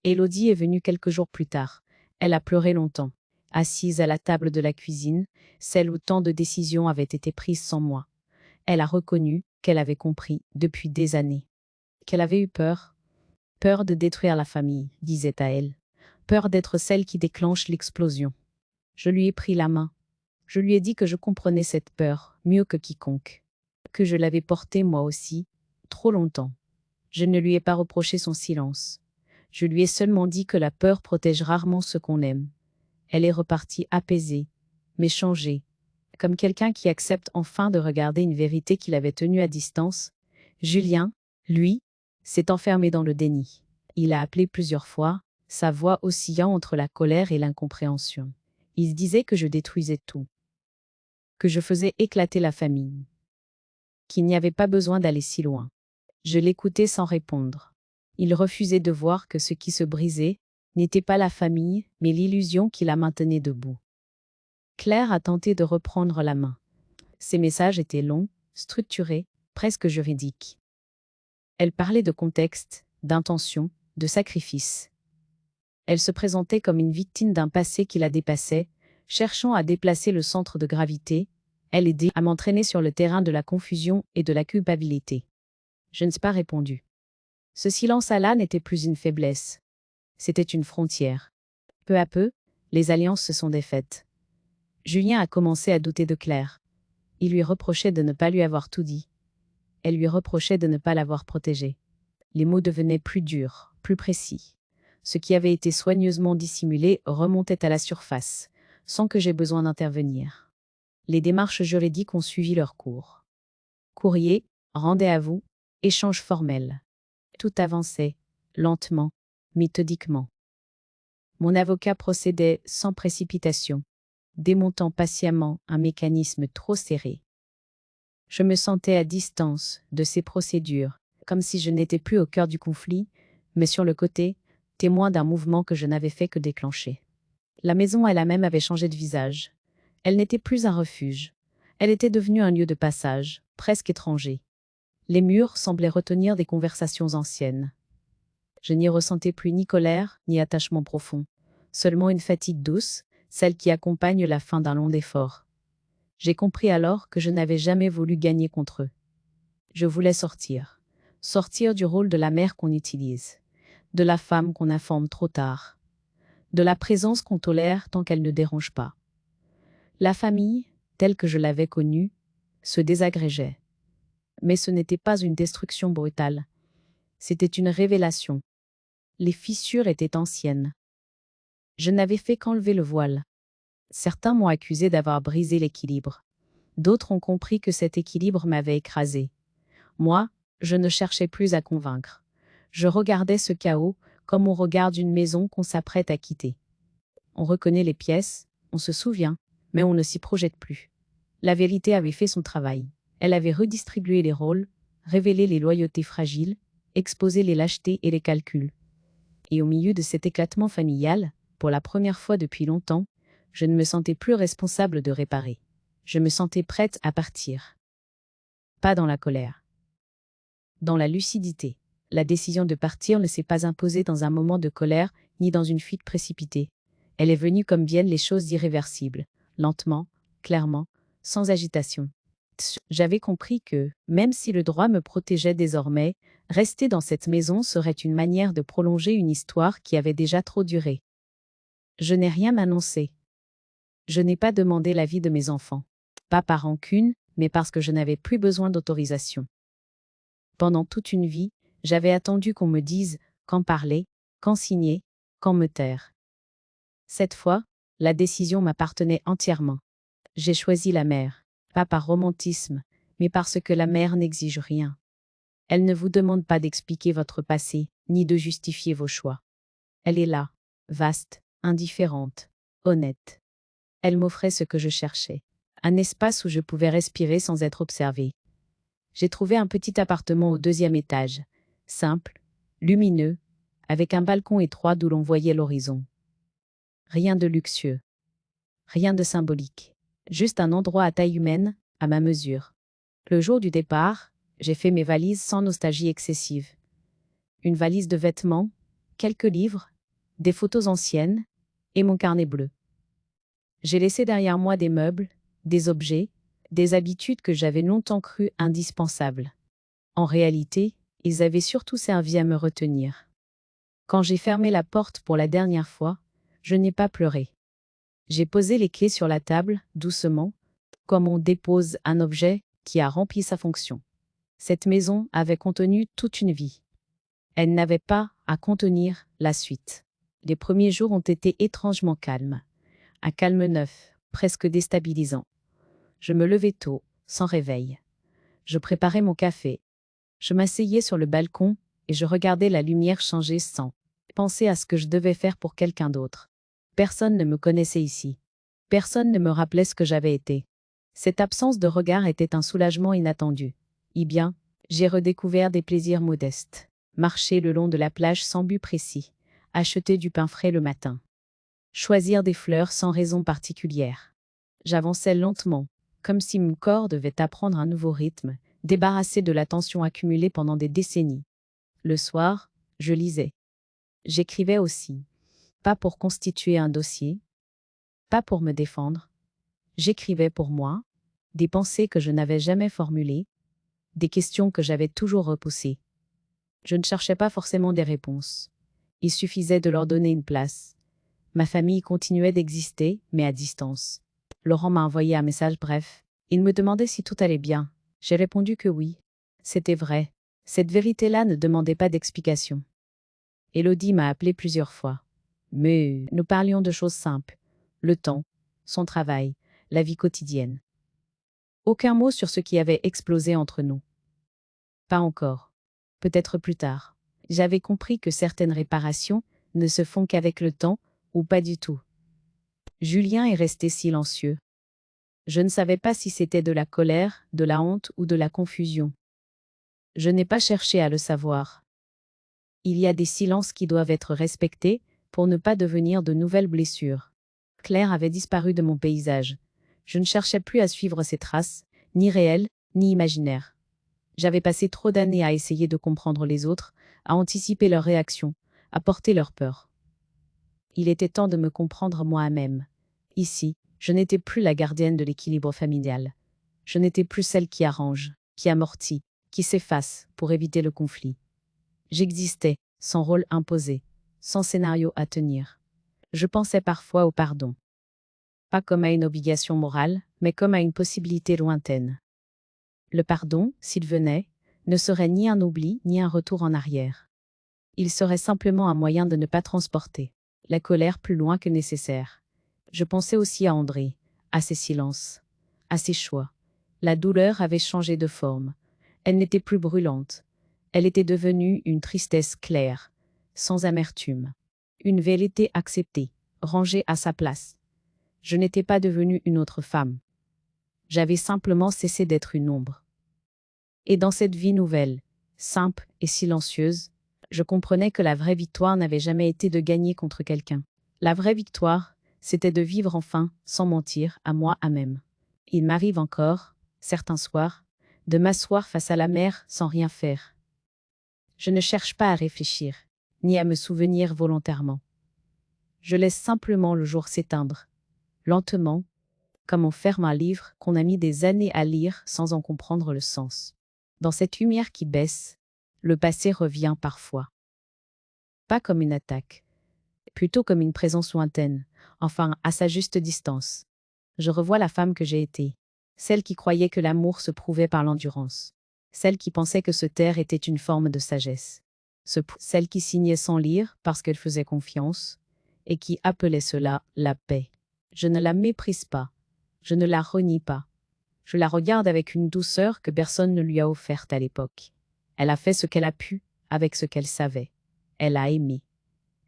Élodie est venue quelques jours plus tard. Elle a pleuré longtemps, assise à la table de la cuisine, celle où tant de décisions avaient été prises sans moi. Elle a reconnu qu'elle avait compris depuis des années. Qu'elle avait eu peur. Peur de détruire la famille, disait à elle. Peur d'être celle qui déclenche l'explosion. Je lui ai pris la main. Je lui ai dit que je comprenais cette peur mieux que quiconque. Que je l'avais portée moi aussi, trop longtemps. Je ne lui ai pas reproché son silence. Je lui ai seulement dit que la peur protège rarement ceux qu'on aime. Elle est repartie apaisée, mais changée, comme quelqu'un qui accepte enfin de regarder une vérité qu'il avait tenue à distance. Julien, lui, s'est enfermé dans le déni. Il a appelé plusieurs fois, sa voix oscillant entre la colère et l'incompréhension. Il disait que je détruisais tout, que je faisais éclater la famille, qu'il n'y avait pas besoin d'aller si loin. Je l'écoutais sans répondre. Il refusait de voir que ce qui se brisait n'était pas la famille, mais l'illusion qui la maintenait debout. Claire a tenté de reprendre la main. Ses messages étaient longs, structurés, presque juridiques. Elle parlait de contexte, d'intention, de sacrifice. Elle se présentait comme une victime d'un passé qui la dépassait, cherchant à déplacer le centre de gravité. Elle aidait à m'entraîner sur le terrain de la confusion et de la culpabilité. Je ne sais pas répondu. Ce silence-là n'était plus une faiblesse. C'était une frontière. Peu à peu, les alliances se sont défaites. Julien a commencé à douter de Claire. Il lui reprochait de ne pas lui avoir tout dit. Elle lui reprochait de ne pas l'avoir protégée. Les mots devenaient plus durs, plus précis. Ce qui avait été soigneusement dissimulé remontait à la surface, sans que j'aie besoin d'intervenir. Les démarches juridiques ont suivi leur cours. Courrier, rendez-vous, échange formel. Tout avançait, lentement, méthodiquement. Mon avocat procédait sans précipitation, démontant patiemment un mécanisme trop serré. Je me sentais à distance de ces procédures, comme si je n'étais plus au cœur du conflit, mais sur le côté, témoin d'un mouvement que je n'avais fait que déclencher. La maison elle-même avait changé de visage. Elle n'était plus un refuge. Elle était devenue un lieu de passage, presque étranger. Les murs semblaient retenir des conversations anciennes. Je n'y ressentais plus ni colère, ni attachement profond, seulement une fatigue douce, celle qui accompagne la fin d'un long effort. J'ai compris alors que je n'avais jamais voulu gagner contre eux. Je voulais sortir. Sortir du rôle de la mère qu'on utilise, de la femme qu'on informe trop tard, de la présence qu'on tolère tant qu'elle ne dérange pas. La famille, telle que je l'avais connue, se désagrégeait. Mais ce n'était pas une destruction brutale. C'était une révélation. Les fissures étaient anciennes. Je n'avais fait qu'enlever le voile. Certains m'ont accusé d'avoir brisé l'équilibre. D'autres ont compris que cet équilibre m'avait écrasé. Moi, je ne cherchais plus à convaincre. Je regardais ce chaos comme on regarde une maison qu'on s'apprête à quitter. On reconnaît les pièces, on se souvient, mais on ne s'y projette plus. La vérité avait fait son travail. Elle avait redistribué les rôles, révélé les loyautés fragiles, exposé les lâchetés et les calculs. Et au milieu de cet éclatement familial, pour la première fois depuis longtemps, je ne me sentais plus responsable de réparer. Je me sentais prête à partir. Pas dans la colère. Dans la lucidité. La décision de partir ne s'est pas imposée dans un moment de colère, ni dans une fuite précipitée. Elle est venue comme viennent les choses irréversibles, lentement, clairement, sans agitation. J'avais compris que, même si le droit me protégeait désormais, rester dans cette maison serait une manière de prolonger une histoire qui avait déjà trop duré. Je n'ai rien annoncé. Je n'ai pas demandé l'avis de mes enfants. Pas par rancune, mais parce que je n'avais plus besoin d'autorisation. Pendant toute une vie, j'avais attendu qu'on me dise quand parler, quand signer, quand me taire. Cette fois, la décision m'appartenait entièrement. J'ai choisi la mère, pas par romantisme, mais parce que la mère n'exige rien. Elle ne vous demande pas d'expliquer votre passé, ni de justifier vos choix. Elle est là, vaste, indifférente, honnête. Elle m'offrait ce que je cherchais, un espace où je pouvais respirer sans être observée. J'ai trouvé un petit appartement au 2e étage, simple, lumineux, avec un balcon étroit d'où l'on voyait l'horizon. Rien de luxueux, rien de symbolique, Juste un endroit à taille humaine, à ma mesure. Le jour du départ, j'ai fait mes valises sans nostalgie excessive. Une valise de vêtements, quelques livres, des photos anciennes et mon carnet bleu. J'ai laissé derrière moi des meubles, des objets, des habitudes que j'avais longtemps crues indispensables. En réalité, ils avaient surtout servi à me retenir. Quand j'ai fermé la porte pour la dernière fois, je n'ai pas pleuré. J'ai posé les clés sur la table, doucement, comme on dépose un objet qui a rempli sa fonction. Cette maison avait contenu toute une vie. Elle n'avait pas à contenir la suite. Les premiers jours ont été étrangement calmes. Un calme neuf, presque déstabilisant. Je me levais tôt, sans réveil. Je préparais mon café. Je m'asseyais sur le balcon et je regardais la lumière changer sans penser à ce que je devais faire pour quelqu'un d'autre. Personne ne me connaissait ici. Personne ne me rappelait ce que j'avais été. Cette absence de regard était un soulagement inattendu. Eh bien, j'ai redécouvert des plaisirs modestes. Marcher le long de la plage sans but précis. Acheter du pain frais le matin. Choisir des fleurs sans raison particulière. J'avançais lentement, comme si mon corps devait apprendre un nouveau rythme, débarrassé de la tension accumulée pendant des décennies. Le soir, je lisais. J'écrivais aussi. Pas pour constituer un dossier, pas pour me défendre. J'écrivais pour moi, des pensées que je n'avais jamais formulées, des questions que j'avais toujours repoussées. Je ne cherchais pas forcément des réponses. Il suffisait de leur donner une place. Ma famille continuait d'exister, mais à distance. Laurent m'a envoyé un message bref. Il me demandait si tout allait bien. J'ai répondu que oui. C'était vrai. Cette vérité-là ne demandait pas d'explication. Élodie m'a appelé plusieurs fois. Mais nous parlions de choses simples. Le temps, son travail, la vie quotidienne. Aucun mot sur ce qui avait explosé entre nous. Pas encore. Peut-être plus tard. J'avais compris que certaines réparations ne se font qu'avec le temps, ou pas du tout. Julien est resté silencieux. Je ne savais pas si c'était de la colère, de la honte ou de la confusion. Je n'ai pas cherché à le savoir. Il y a des silences qui doivent être respectés pour ne pas devenir de nouvelles blessures. Claire avait disparu de mon paysage. Je ne cherchais plus à suivre ses traces, ni réelles, ni imaginaires. J'avais passé trop d'années à essayer de comprendre les autres, à anticiper leurs réactions, à porter leurs peurs. Il était temps de me comprendre moi-même. Ici, je n'étais plus la gardienne de l'équilibre familial. Je n'étais plus celle qui arrange, qui amortit, qui s'efface pour éviter le conflit. J'existais, sans rôle imposé, sans scénario à tenir. Je pensais parfois au pardon. Pas comme à une obligation morale, mais comme à une possibilité lointaine. Le pardon, s'il venait, ne serait ni un oubli ni un retour en arrière. Il serait simplement un moyen de ne pas transporter la colère plus loin que nécessaire. Je pensais aussi à André, à ses silences, à ses choix. La douleur avait changé de forme. Elle n'était plus brûlante. Elle était devenue une tristesse claire, sans amertume. Une vérité acceptée, rangée à sa place. Je n'étais pas devenue une autre femme. J'avais simplement cessé d'être une ombre. Et dans cette vie nouvelle, simple et silencieuse, je comprenais que la vraie victoire n'avait jamais été de gagner contre quelqu'un. La vraie victoire, c'était de vivre enfin, sans mentir, à moi-même. Il m'arrive encore, certains soirs, de m'asseoir face à la mer sans rien faire. Je ne cherche pas à réfléchir, ni à me souvenir volontairement. Je laisse simplement le jour s'éteindre, lentement, comme on ferme un livre qu'on a mis des années à lire sans en comprendre le sens. Dans cette lumière qui baisse, le passé revient parfois. Pas comme une attaque, plutôt comme une présence lointaine, enfin à sa juste distance. Je revois la femme que j'ai été, celle qui croyait que l'amour se prouvait par l'endurance, celle qui pensait que se taire était une forme de sagesse, celle qui signait sans lire parce qu'elle faisait confiance, et qui appelait cela la paix. Je ne la méprise pas, je ne la renie pas. Je la regarde avec une douceur que personne ne lui a offerte à l'époque. Elle a fait ce qu'elle a pu, avec ce qu'elle savait. Elle a aimé.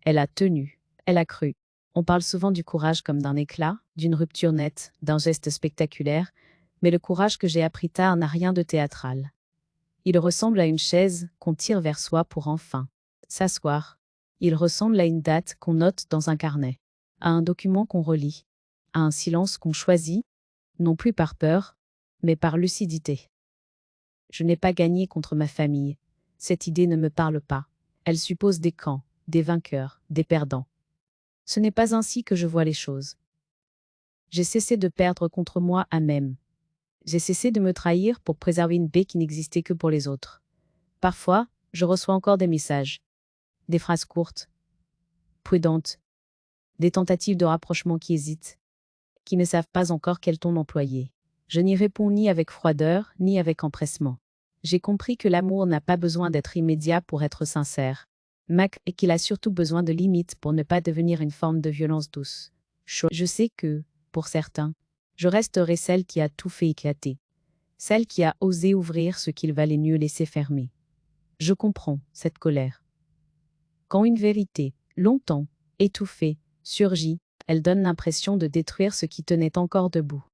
Elle a tenu. Elle a cru. On parle souvent du courage comme d'un éclat, d'une rupture nette, d'un geste spectaculaire, mais le courage que j'ai appris tard n'a rien de théâtral. Il ressemble à une chaise qu'on tire vers soi pour enfin s'asseoir. Il ressemble à une date qu'on note dans un carnet, à un document qu'on relit, à un silence qu'on choisit, non plus par peur, mais par lucidité. Je n'ai pas gagné contre ma famille. Cette idée ne me parle pas. Elle suppose des camps, des vainqueurs, des perdants. Ce n'est pas ainsi que je vois les choses. J'ai cessé de perdre contre moi à même. J'ai cessé de me trahir pour préserver une paix qui n'existait que pour les autres. Parfois, je reçois encore des messages, des phrases courtes, prudentes, des tentatives de rapprochement qui hésitent, qui ne savent pas encore quel ton employer. Je n'y réponds ni avec froideur, ni avec empressement. J'ai compris que l'amour n'a pas besoin d'être immédiat pour être sincère, et qu'il a surtout besoin de limites pour ne pas devenir une forme de violence douce. Je sais que, pour certains, je resterai celle qui a tout fait éclater, celle qui a osé ouvrir ce qu'il valait mieux laisser fermer. Je comprends cette colère. Quand une vérité, longtemps étouffée, surgit, elle donne l'impression de détruire ce qui tenait encore debout.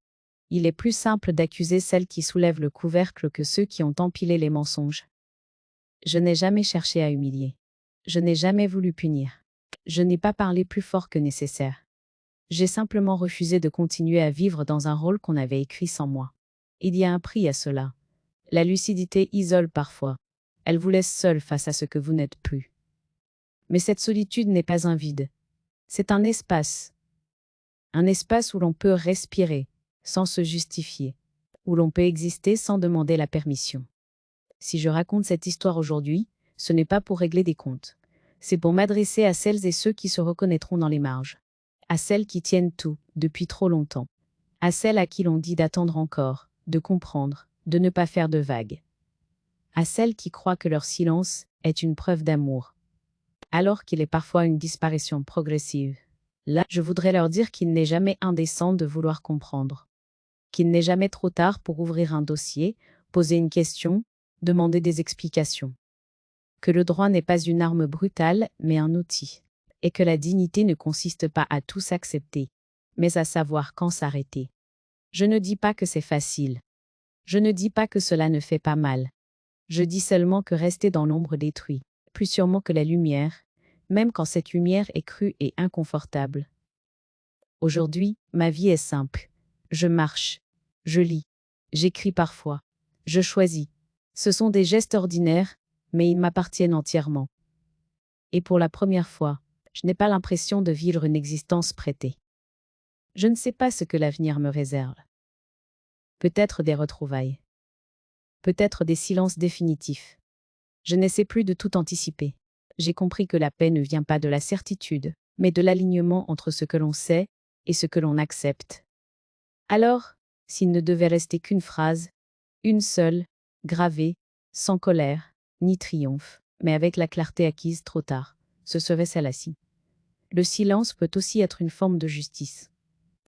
Il est plus simple d'accuser celles qui soulèvent le couvercle que ceux qui ont empilé les mensonges. Je n'ai jamais cherché à humilier. Je n'ai jamais voulu punir. Je n'ai pas parlé plus fort que nécessaire. J'ai simplement refusé de continuer à vivre dans un rôle qu'on avait écrit sans moi. Il y a un prix à cela. La lucidité isole parfois. Elle vous laisse seul face à ce que vous n'êtes plus. Mais cette solitude n'est pas un vide. C'est un espace. Un espace où l'on peut respirer, sans se justifier, où l'on peut exister sans demander la permission. Si je raconte cette histoire aujourd'hui, ce n'est pas pour régler des comptes. C'est pour m'adresser à celles et ceux qui se reconnaîtront dans les marges. À celles qui tiennent tout, depuis trop longtemps. À celles à qui l'on dit d'attendre encore, de comprendre, de ne pas faire de vagues. À celles qui croient que leur silence est une preuve d'amour, alors qu'il est parfois une disparition progressive. Là, je voudrais leur dire qu'il n'est jamais indécent de vouloir comprendre. Qu'il n'est jamais trop tard pour ouvrir un dossier, poser une question, demander des explications. Que le droit n'est pas une arme brutale, mais un outil. Et que la dignité ne consiste pas à tout s'accepter, mais à savoir quand s'arrêter. Je ne dis pas que c'est facile. Je ne dis pas que cela ne fait pas mal. Je dis seulement que rester dans l'ombre détruit, plus sûrement que la lumière, même quand cette lumière est crue et inconfortable. Aujourd'hui, ma vie est simple. Je marche, je lis, j'écris parfois, je choisis. Ce sont des gestes ordinaires, mais ils m'appartiennent entièrement. Et pour la première fois, je n'ai pas l'impression de vivre une existence prêtée. Je ne sais pas ce que l'avenir me réserve. Peut-être des retrouvailles. Peut-être des silences définitifs. Je n'essaie plus de tout anticiper. J'ai compris que la paix ne vient pas de la certitude, mais de l'alignement entre ce que l'on sait et ce que l'on accepte. Alors, s'il ne devait rester qu'une phrase, une seule, gravée, sans colère, ni triomphe, mais avec la clarté acquise trop tard, ce serait celle-ci. Le silence peut aussi être une forme de justice.